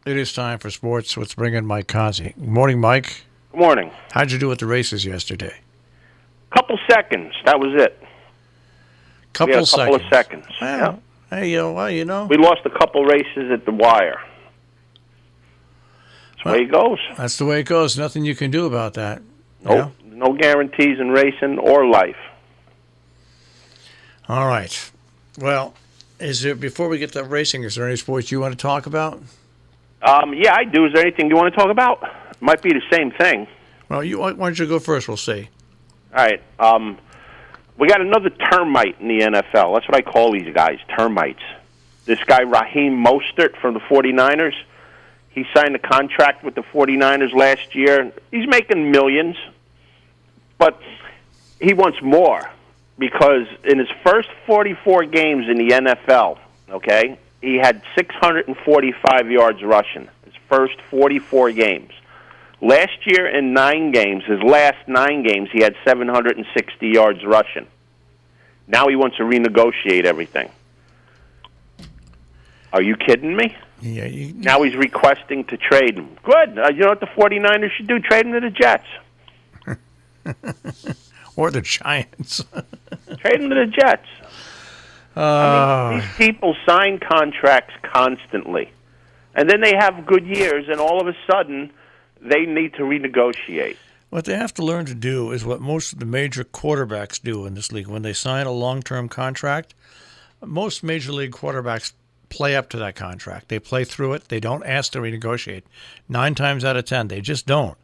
It is time for sports. Let's bring in Mike Cozzi. Good morning, Mike. Good morning. How'd you do at the races yesterday? Couple seconds. That was it. Couple of seconds. Well, Yeah. hey, well, you know. We lost a couple races at the wire. That's the way it goes. That's the way it goes. Nothing you can do about that. Nope. No guarantees in racing or life. All right. Well, before we get to racing, is there any sports you want to talk about? Yeah, I do. Is there anything you want to talk about? Might be the same thing. Well, why don't you go first? We'll see. All right. We got another termite in the NFL. That's what I call these guys, termites. This guy, Raheem Mostert from the 49ers, he signed a contract with the 49ers last year. He's making millions, but he wants more because in his first 44 games in the NFL, okay, he had 645 yards rushing, his first 44 games. Last year in 9 games, his last 9 games, he had 760 yards rushing. Now he wants to renegotiate everything. Are you kidding me? Yeah. Now he's requesting to trade him. Good. You know what the 49ers should do? Trade him to the Jets. Or the Giants. Trade him to the Jets. I mean, these people sign contracts constantly. And then they have good years, and all of a sudden, they need to renegotiate. What they have to learn to do is what most of the major quarterbacks do in this league. When they sign a long-term contract, most major league quarterbacks play up to that contract. They play through it. They don't ask to renegotiate. 9 times out of 10, they just don't.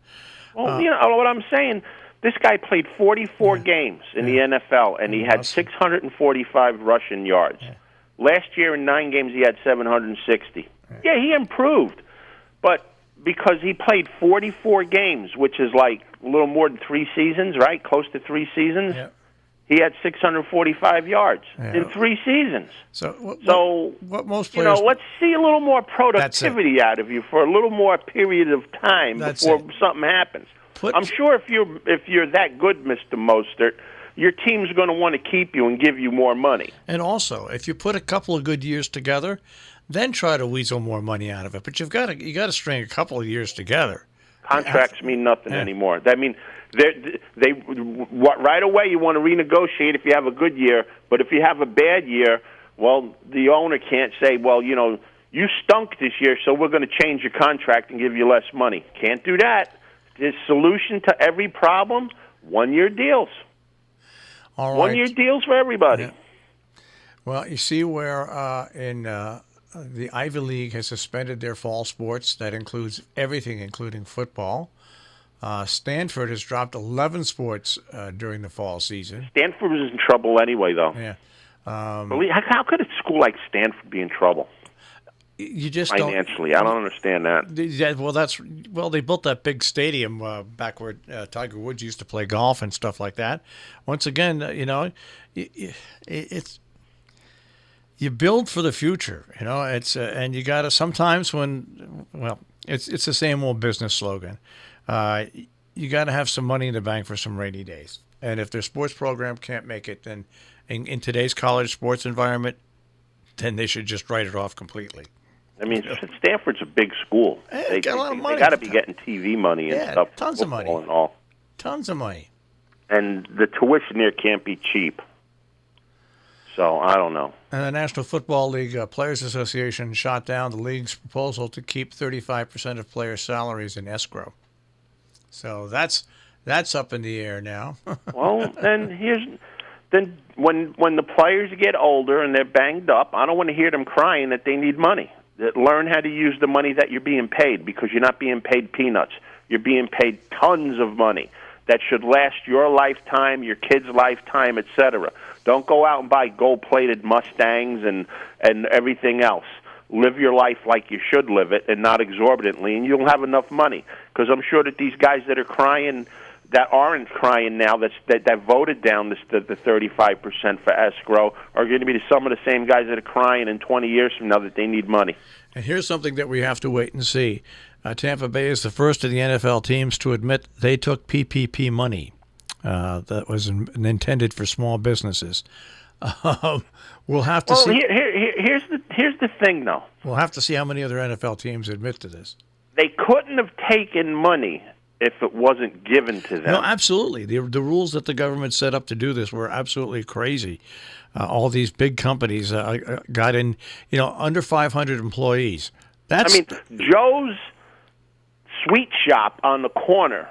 Well, you know what I'm saying? This guy played 44 games in the NFL, and he had 645 rushing yards. Yeah. Last year in 9 games, he had 760. Yeah, he improved. But because he played 44 games, which is like a little more than 3 seasons, right? Close to 3 seasons. Yeah. He had 645 yards in 3 seasons. So what most players... let's see a little more productivity out of you for a little more period of time before something happens. I'm sure if you're that good, Mr. Mostert, your team's going to want to keep you and give you more money. And also, if you put a couple of good years together, then try to weasel more money out of it. But you got to string a couple of years together. Contracts mean nothing anymore. I mean, right away you want to renegotiate if you have a good year, but if you have a bad year, well, the owner can't say, well, you stunk this year, so we're going to change your contract and give you less money. Can't do that. The solution to every problem, 1-year deals. All right. 1-year deals for everybody. Yeah. Well, you see where the Ivy League has suspended their fall sports. That includes everything, including football. Stanford has dropped 11 sports during the fall season. Stanford was in trouble anyway, though. Yeah. How could a school like Stanford be in trouble? You just financially, I don't understand that. Yeah, they built that big stadium back where Tiger Woods used to play golf and stuff like that. Once again, it's you build for the future. It's and you got to sometimes it's the same old business slogan. You got to have some money in the bank for some rainy days. And if their sports program can't make it, then in today's college sports environment, then they should just write it off completely. I mean, Stanford's a big school. They got a lot of money. They got to be getting TV money and stuff. Tons of money. And all. Tons of money. And the tuition there can't be cheap. So, I don't know. And the National Football League Players Association shot down the league's proposal to keep 35% of players' salaries in escrow. So that's up in the air now. Well, then when the players get older and they're banged up, I don't want to hear them crying that they need money. That learn how to use the money that you're being paid, because you're not being paid peanuts. You're being paid tons of money that should last your lifetime, your kid's lifetime, etc. Don't go out and buy gold-plated Mustangs and everything else. Live your life like you should live it, and not exorbitantly, and you'll have enough money. Because I'm sure that these guys that are crying, that aren't crying now, that voted down the 35% for escrow, are going to be some of the same guys that are crying in 20 years from now that they need money. And here's something that we have to wait and see. Tampa Bay is the first of the NFL teams to admit they took PPP money that was intended for small businesses. We'll have to Well, see. here's the thing, though. We'll have to see how many other NFL teams admit to this. They couldn't have taken money if it wasn't given to them. No, absolutely. The rules that the government set up to do this were absolutely crazy. All these big companies got in, under 500 employees. I mean, Joe's Sweet Shop on the corner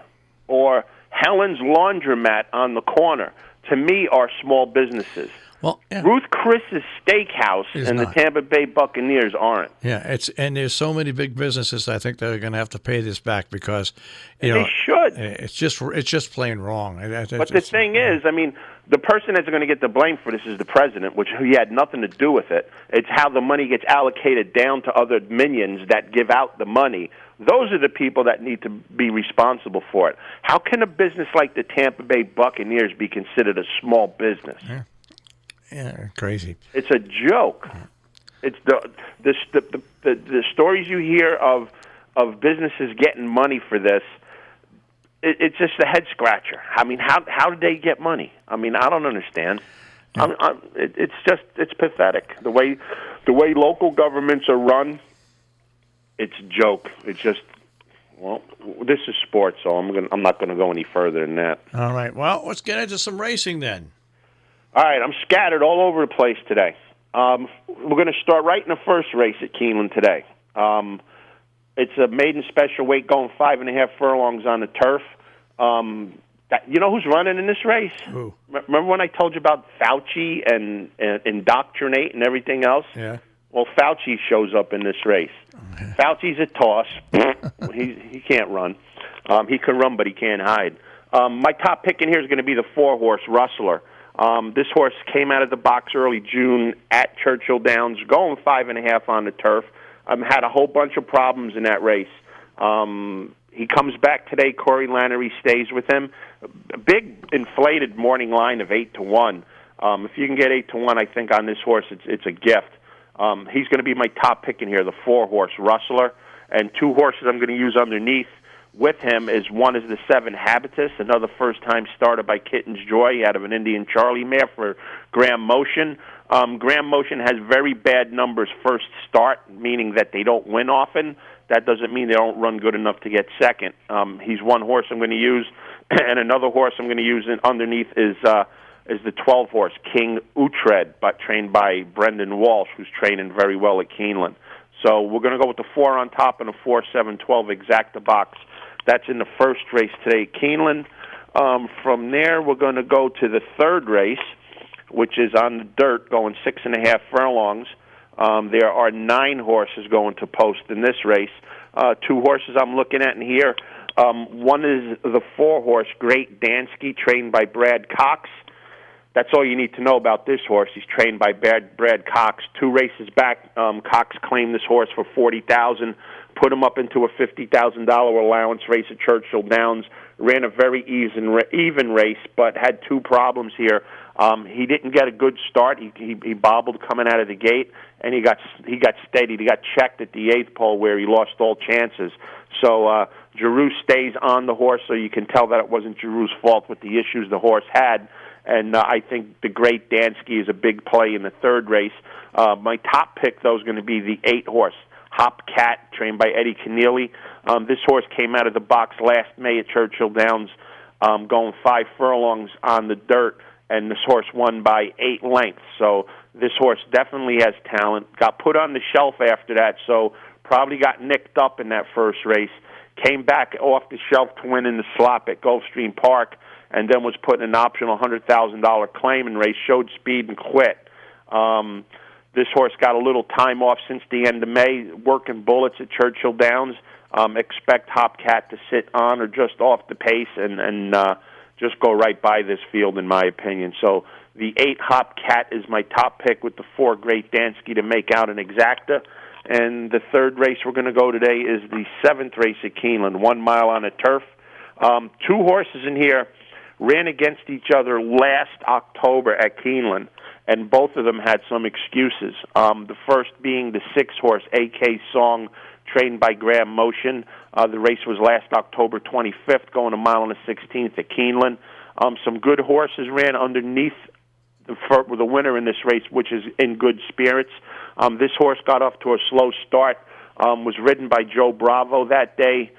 or Helen's Laundromat on the corner, to me, are small businesses. Well, yeah. Ruth Chris's Steakhouse and the Tampa Bay Buccaneers aren't. Yeah, and there's so many big businesses. I think they're going to have to pay this back because they should. It's just plain wrong. But the thing is, I mean, the person that's going to get the blame for this is the president, which he had nothing to do with it. It's how the money gets allocated down to other minions that give out the money. Those are the people that need to be responsible for it. How can a business like the Tampa Bay Buccaneers be considered a small business? Yeah, crazy. It's a joke. It's the stories you hear of businesses getting money for this. It's just a head scratcher. I mean, how did they get money? I mean, I don't understand. Yeah. It's pathetic the way local governments are run. It's a joke. It's just, well, this is sports, so I'm not going to go any further than that. All right. Well, let's get into some racing then. All right, I'm scattered all over the place today. We're going to start right in the first race at Keeneland today. It's a maiden special weight going 5.5 furlongs on the turf. You know who's running in this race? Who? Remember when I told you about Fauci and indoctrinate and everything else? Yeah. Well, Fauci shows up in this race. Okay. Fauci's a toss. He can't run. He can run, but he can't hide. My top pick in here is going to be the 4-horse Rustler. This horse came out of the box early June at Churchill Downs, going 5.5 on the turf. Had a whole bunch of problems in that race. He comes back today. Corey Lannery stays with him. A big inflated morning line of 8-1. If you can get 8-1, I think on this horse it's a gift. He's going to be my top pick in here, the 4-horse Rustler. And 2 horses I'm going to use underneath with him is one is the 7 Habitus, another first-time starter by Kitten's Joy out of an Indian Charlie mare for Graham Motion. Graham Motion has very bad numbers first start, meaning that they don't win often. That doesn't mean they don't run good enough to get second. He's one horse I'm going to use, and another horse I'm going to use underneath is the 12-horse King Uhtred, but trained by Brendan Walsh, who's training very well at Keeneland. So we're going to go with the 4 on top and a 4-7-12 exacta box. That's in the first race today at Keeneland. From there, we're going to go to the third race, which is on the dirt, going 6.5 furlongs. There are 9 horses going to post in this race. 2 horses I'm looking at in here. One is the 4-horse Great Dansky, trained by Brad Cox. That's all you need to know about this horse. He's trained by Brad Cox. 2 races back, Cox claimed this horse for $40,000, put him up into a $50,000 allowance race at Churchill Downs. Ran a very even race, but had 2 problems here. He didn't get a good start. He bobbled coming out of the gate, and he got steadied. He got checked at the 8th pole where he lost all chances. So Giroux stays on the horse, so you can tell that it wasn't Giroux's fault with the issues the horse had. And I think the Great Dansky is a big play in the third race. My top pick, though, is going to be the 8-horse Hop Cat, trained by Eddie Keneally. This horse came out of the box last May at Churchill Downs, going 5 furlongs on the dirt, and this horse won by 8 lengths. So this horse definitely has talent. Got put on the shelf after that, so probably got nicked up in that first race. Came back off the shelf to win in the slop at Gulfstream Park, and then was put in an optional $100,000 claim and race, showed speed and quit. This horse got a little time off since the end of May, working bullets at Churchill Downs. Expect Hopcat to sit on or just off the pace and just go right by this field, in my opinion. So the 8 Hopcat is my top pick with the 4 Great Dansky to make out an exacta. And the third race we're going to go today is the 7th race at Keeneland, 1 mile on a turf. 2 horses in here ran against each other last October at Keeneland, and both of them had some excuses. The first being the 6-horse AK Song, trained by Graham Motion. The race was last October 25th, going a mile and a 16th at Keeneland. Some good horses ran underneath the winner in this race, which is in good spirits. This horse got off to a slow start. Was ridden by Joe Bravo that day.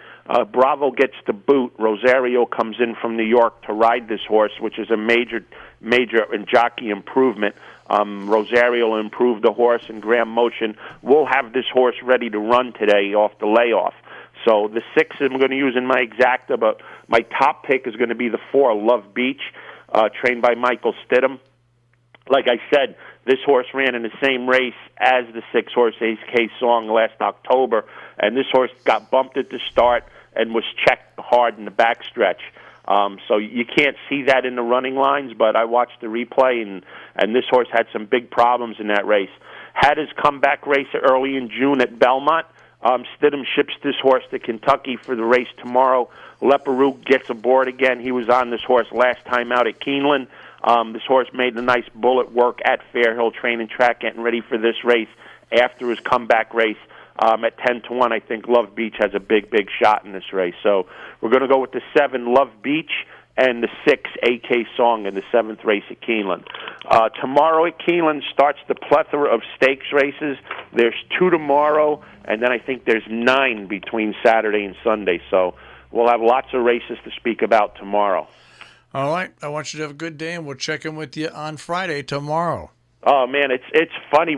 Bravo gets the boot. Rosario comes in from New York to ride this horse, which is a major jockey improvement. Rosario improved the horse, and Graham Motion will have this horse ready to run today off the layoff. So the 6 I'm going to use in my exacta, but my top pick is going to be the 4, Love Beach, trained by Michael Stidham. Like I said, this horse ran in the same race as the 6-horse AK Song last October, and this horse got bumped at the start and was checked hard in the backstretch. So you can't see that in the running lines, but I watched the replay, and this horse had some big problems in that race. Had his comeback race early in June at Belmont. Stidham ships this horse to Kentucky for the race tomorrow. Leparoux gets aboard again. He was on this horse last time out at Keeneland. This horse made a nice bullet work at Fairhill Training Track, getting ready for this race after his comeback race. At 10-1, I think Love Beach has a big shot in this race. So we're going to go with the 7, Love Beach, and the 6, AK Song in the 7th race at Keeneland. Tomorrow at Keeneland starts the plethora of stakes races. There's 2 tomorrow, and then I think there's 9 between Saturday and Sunday. So we'll have lots of races to speak about tomorrow. All right. I want you to have a good day, and we'll check in with you on Friday tomorrow. Oh man, it's funny.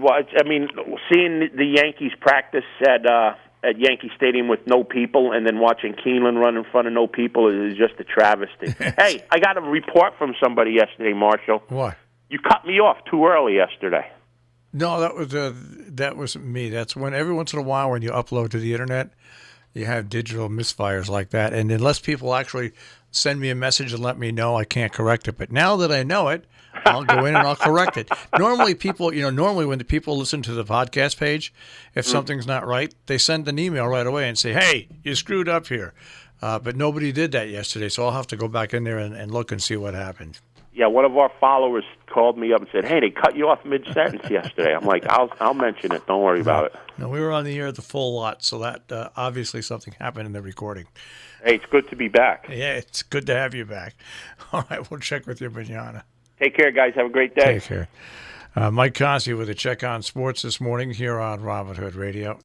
Seeing the Yankees practice at Yankee Stadium with no people, and then watching Keeneland run in front of no people is just a travesty. Hey, I got a report from somebody yesterday, Marshall. What? You cut me off too early yesterday. No, that was me. That's when every once in a while when you upload to the internet, you have digital misfires like that, and unless people actually send me a message and let me know, I can't correct it. But now that I know it, I'll go in and I'll correct it. Normally when the people listen to the podcast page, if something's not right, they send an email right away and say, hey, you screwed up here. But nobody did that yesterday, so I'll have to go back in there and look and see what happened. Yeah, one of our followers called me up and said, hey, they cut you off mid-sentence yesterday. I'm like, I'll mention it. Don't worry about it. No, we were on the air at the full lot, so that obviously something happened in the recording. Hey, it's good to be back. Yeah, it's good to have you back. All right, we'll check with you manana. Take care, guys. Have a great day. Take care. Mike Cozzi with a check on sports this morning here on Robin Hood Radio.